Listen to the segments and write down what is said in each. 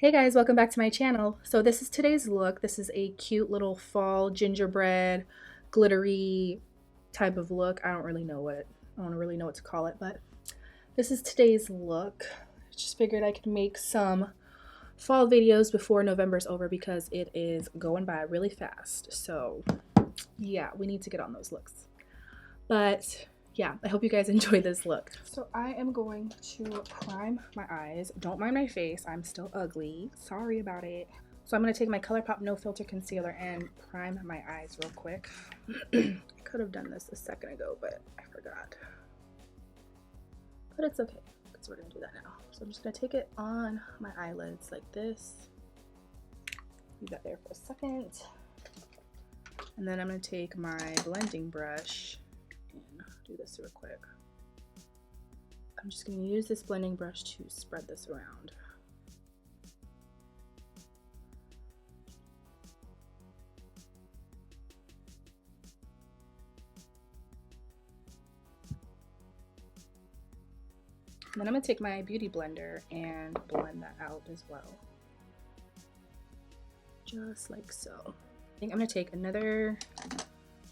Hey guys, welcome back to my channel. So this is today's look. This is a cute little fall gingerbread glittery type of look. I don't really know what to call it, but this is today's look. Just figured I could make some fall videos before November's over because it is going by really fast. So yeah, we need to get on those looks. But yeah, I hope you guys enjoy this look. So I am going to prime my eyes. Don't mind my face, I'm still ugly. Sorry about it. So I'm gonna take my ColourPop No Filter Concealer and prime my eyes real quick. I could have done this a second ago, but I forgot. But it's okay, because we're gonna do that now. So I'm just gonna take it on my eyelids like this. Leave that there for a second. And then I'm gonna take my blending brush and do this real quick. I'm just going to use this blending brush to spread this around. And then I'm going to take my beauty blender and blend that out as well. Just like so. I think I'm going to take another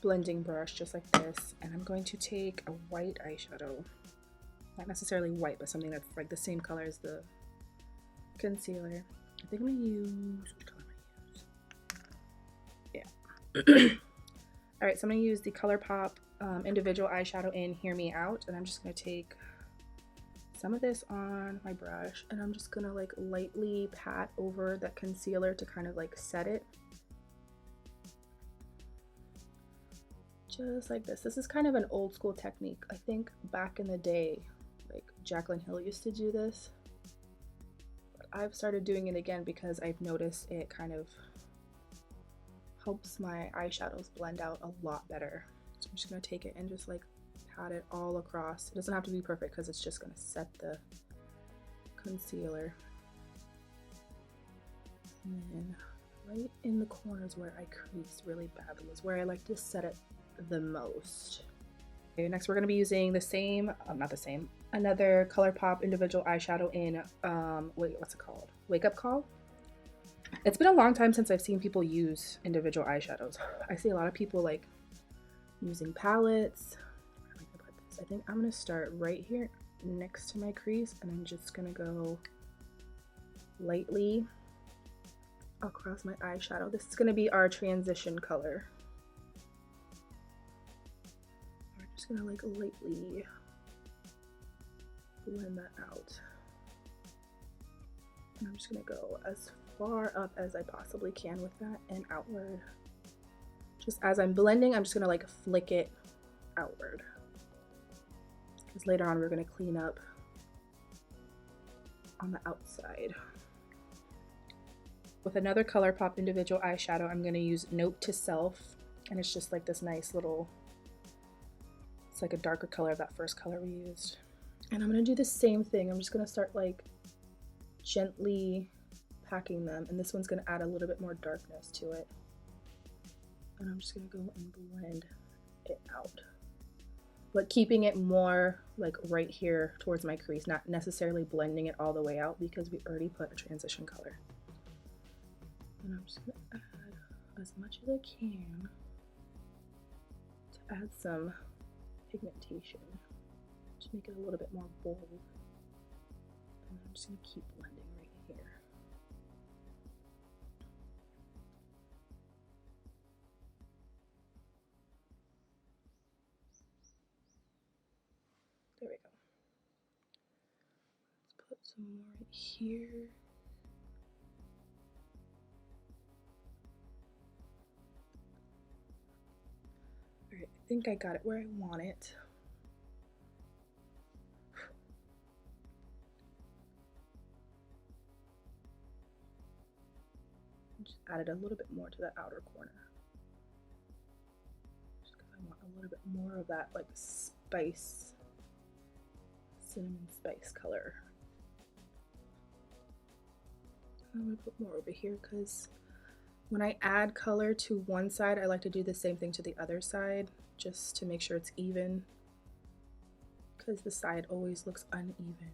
blending brush just like this, and I'm going to take a white eyeshadow. Not necessarily white, but something that's like the same color as the concealer. I think I'm gonna use, which color am I gonna use? Yeah. All right, so I'm gonna use the ColourPop individual eyeshadow in Hear Me Out, and I'm just gonna take some of this on my brush, and I'm just gonna like lightly pat over that concealer to kind of like set it. Just like this. This is kind of an old school technique. I think back in the day, like Jaclyn Hill used to do this. But I've started doing it again because I've noticed it kind of helps my eyeshadows blend out a lot better. So I'm just gonna take it and just like pat it all across. It doesn't have to be perfect because it's just gonna set the concealer. And then right in the corners where I creased really badly is where I like to set it the most. Okay, next we're going to be using the same, another ColourPop individual eyeshadow in, what's it called? Wake Up Call. It's been a long time since I've seen people use individual eyeshadows. I see a lot of people like using palettes. Where am I gonna put this? I think I'm going to start right here next to my crease, and I'm just going to go lightly across my eyeshadow. This is going to be our transition color. Just gonna like lightly blend that out. And I'm just gonna go as far up as I possibly can with that and outward. Just as I'm blending, I'm just gonna like flick it outward. Because later on we're gonna clean up on the outside. With another ColourPop individual eyeshadow, I'm gonna use Note to Self, and it's just like this nice little, it's like a darker color of that first color we used. And I'm gonna do the same thing. I'm just gonna start like gently packing them, and this one's gonna add a little bit more darkness to it. And I'm just gonna go and blend it out, but keeping it more like right here towards my crease, not necessarily blending it all the way out because we already put a transition color. And I'm just gonna add as much as I can to add some pigmentation to make it a little bit more bold. And I'm just going to keep blending right here. There we go. Let's put some more right here. Alright, I think I got it where I want it. Just added a little bit more to the outer corner. Just because I want a little bit more of that like spice, cinnamon spice color. I'm gonna put more over here because when I add color to one side, I like to do the same thing to the other side just to make sure it's even, because the side always looks uneven.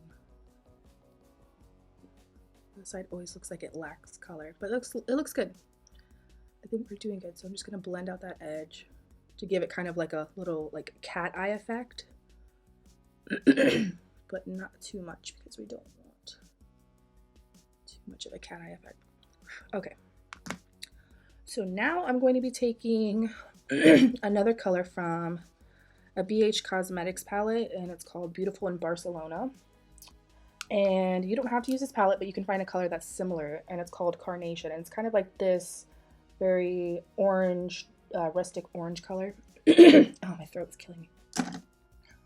The side always looks like it lacks color, but it looks good. I think we're doing good. So I'm just gonna blend out that edge to give it kind of like a little like cat eye effect, but not too much because we don't want too much of a cat eye effect. Okay. So now I'm going to be taking another color from a BH Cosmetics palette, and it's called Beautiful in Barcelona. And you don't have to use this palette, but you can find a color that's similar, and it's called Carnation. And it's kind of like this very orange, rustic orange color. Oh, my throat's killing me. I'm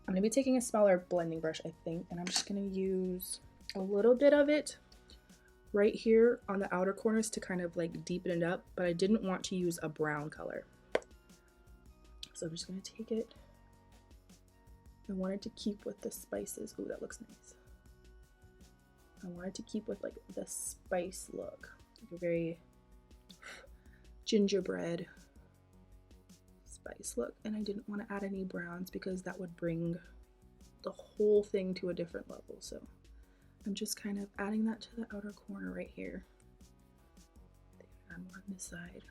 going to be taking a smaller blending brush, I think, and I'm just going to use a little bit of it right here on the outer corners to kind of like deepen it up, but I didn't want to use a brown color. So I'm just going to take it. I wanted to keep with the spices. Ooh, that looks nice. I wanted to keep with like the spice look, like a very gingerbread spice look, and I didn't want to add any browns because that would bring the whole thing to a different level. So I'm just kind of adding that to the outer corner right here. Add more on this side.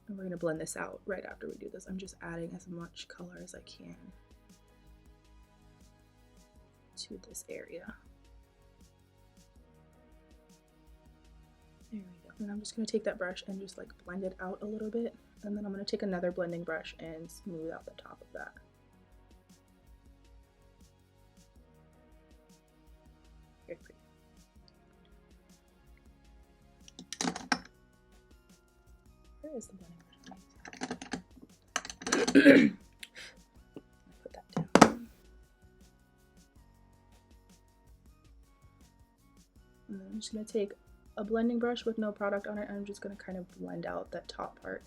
And we're going to blend this out right after we do this. I'm just adding as much color as I can to this area. There we go. And I'm just going to take that brush and just like blend it out a little bit. And then I'm going to take another blending brush and smooth out the top of that. Very pretty. Where is the blending brush? Put that down. And then I'm just going to take a blending brush with no product on it, and I'm just going to kind of blend out that top part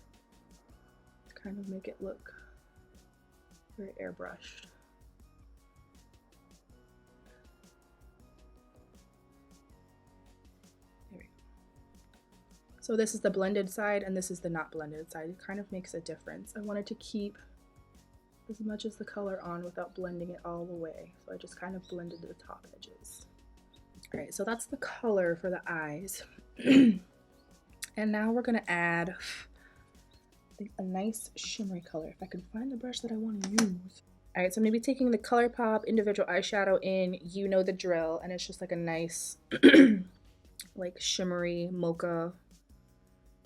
to kind of make it look very airbrushed. There we go. So this is the blended side and this is the not blended side. It kind of makes a difference. I wanted to keep as much as the color on without blending it all the way. So I just kind of blended the top edges. All right, so that's the color for the eyes. And now we're gonna add, I think, a nice shimmery color. If I can find the brush that I want to use. All right, so I'm gonna be taking the ColourPop individual eyeshadow in You Know the Drill, and it's just like a nice, like shimmery mocha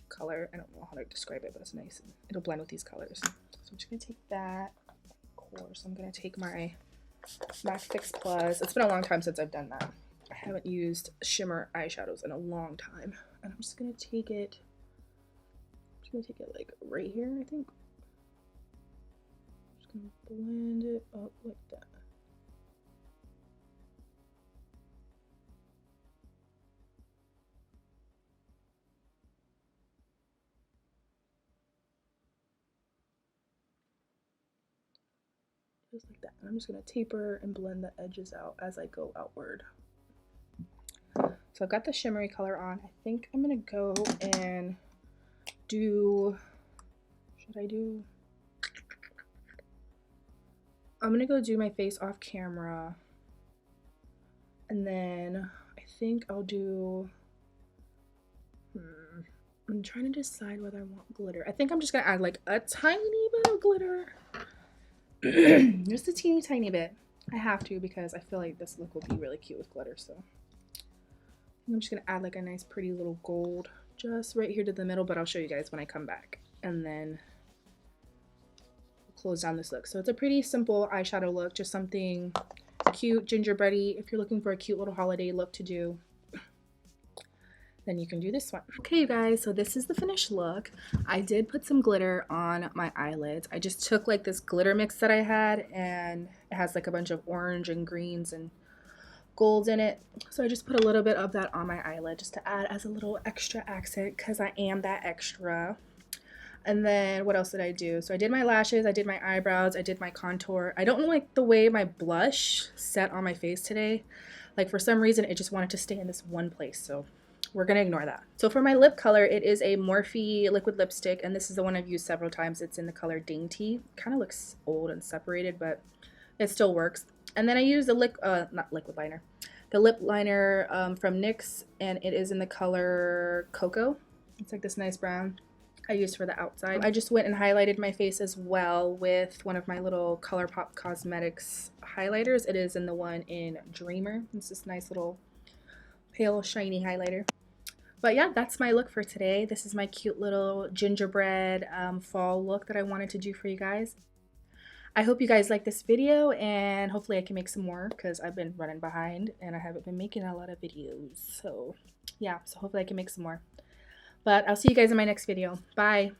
color. I don't know how to describe it, but it's nice. It'll blend with these colors. So I'm just gonna take that. Of course, I'm gonna take my MAC Fix Plus. It's been a long time since I've done that. I haven't used shimmer eyeshadows in a long time, and I'm just gonna take it. Like right here, I think. Just gonna blend it up like that. Just like that. And I'm just gonna taper and blend the edges out as I go outward. So I've got the shimmery color on. I think I'm gonna go and do, I'm gonna go do my face off camera, and then I think I'll do, I'm trying to decide whether I want glitter. I think I'm just gonna add like a tiny bit of glitter. Just a teeny tiny bit. I have to because I feel like this look will be really cute with glitter, so I'm just gonna add like a nice pretty little gold just right here to the middle, but I'll show you guys when I come back. And then close down this look. So it's a pretty simple eyeshadow look, just something cute, gingerbready. If you're looking for a cute little holiday look to do, then you can do this one. Okay, you guys, so this is the finished look. I did put some glitter on my eyelids. I just took like this glitter mix that I had, and it has like a bunch of orange and greens and gold in it. So I just put a little bit of that on my eyelid just to add as a little extra accent because I am that extra. And then what else did I do? So I did my lashes, I did my eyebrows, I did my contour. I don't like the way my blush set on my face today. Like for some reason it just wanted to stay in this one place, so we're gonna ignore that. So for my lip color, it is a Morphe liquid lipstick, and this is the one I've used several times. It's in the color Dainty. Kind of looks old and separated, but it still works. And then I used the not liquid liner, the lip liner from NYX, and it is in the color Cocoa. It's like this nice brown I used for the outside. I just went and highlighted my face as well with one of my little ColourPop Cosmetics highlighters. It is in the one in Dreamer. It's this nice little pale shiny highlighter. But yeah, that's my look for today. This is my cute little gingerbread fall look that I wanted to do for you guys. I hope you guys like this video, and hopefully I can make some more because I've been running behind and I haven't been making a lot of videos. So yeah, so hopefully I can make some more. But I'll see you guys in my next video. Bye.